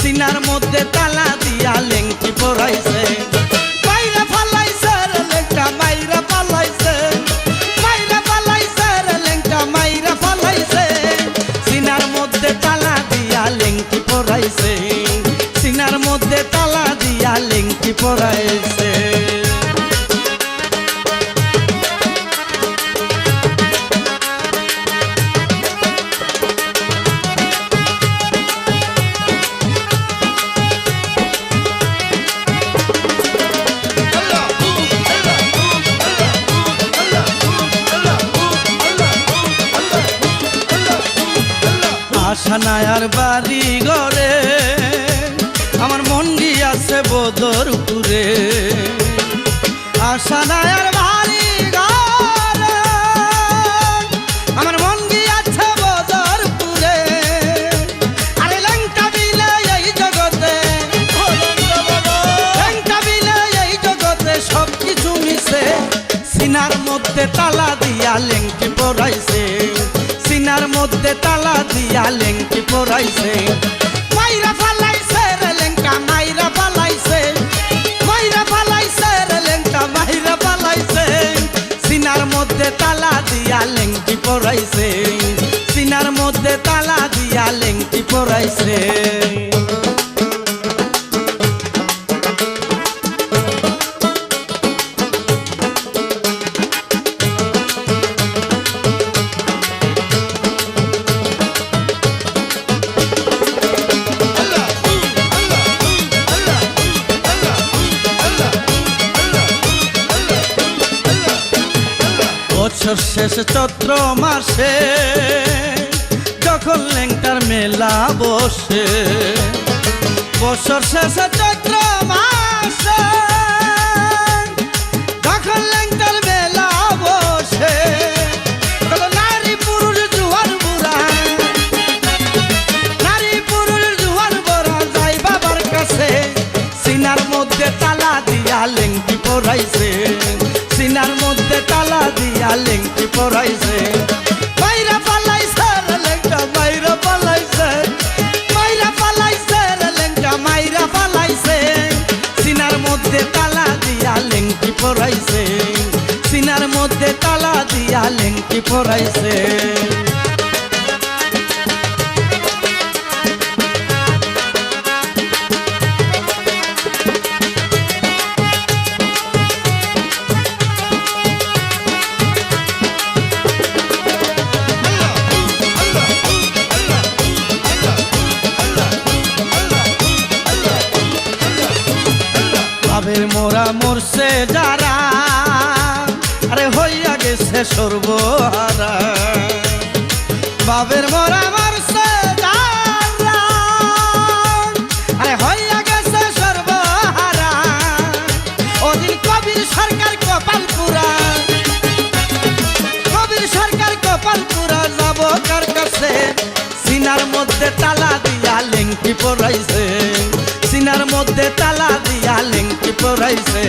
সিনার মধ্যে তালা দিয়া লেংটি পরাইছে মাইরা ফালাইছে রে লেংটা মাইরা ফালাইছে মাইরা ফালাইছে রে লেংটা মাইরা ফালাইছে সিনার মধ্যে তালা দিয়া লেংটি পরাইছে সিনার মধ্যে তালা দিয়া লেংটি পরাইছে আশানায়ার বাড়ি ঘরে আমার মন গিয়াছে বদরপুরে আশানায়ার বাড়ি ঘরে আমার মন গিয়াছে বদরপুরে আরে লেংটা বিলে এই জগতে লেংটা বিলে এই জগতে সব কিছু মিশে সিনার মধ্যে তালা দিয়া লেংটি পরাইছে সিনার মধ্যে তালা দিয়া লেংটি পরাইছে মাইরা ফালাইছে রে লেংটা মাইরা ফালাইছে মাইরা ফালাইছে রে লেংটা মাইরা ফালাইছে সিনার মধ্যে তালা দিয়া লেংটি পরাইছে সিনার মধ্যে তালা দিয়া লেংটি পরাইছে বছর শেষ চৈত্র মাসে যখন লেংটার মেলা বসে বছর শেষে চৈত্র মাসে যখন লেংটার মেলা বসে নারী পুরুষ জুয়ার বুড়া নারী পুরুষ জুয়ার বুড়া যাই বাবার কাছে সিনার মধ্যে তালা দিয়া লেংটি পরাইছে সিনার মধ্যে তালা দিয়া লেংটি পরাইছে মাইরা ফালাইছে রে লেংটা মাইরা ফালাইছে মাইরা ফালাইছে রে লেংটা মাইরা ফালাইছে সিনার মধ্যে তালা দিয়া লেংটি পরাইছে সিনার মধ্যে তালা দিয়া লেংটি পরাইছে বাবের মোরা মরছে যারা আরে হইয়া গেছে সর্বহারা বাবের মোরা মরছে যারা আরে হইয়া গেছে সর্বহারা ওদিন কবির সরকার কপালপুরা কবির সরকার কপালপুরা যাব কার কাছে সিনার মধ্যে তালা দিয়া লেংটি পরাইছে সিনার মধ্যে তালা দিয়া লেংটি পরাইছে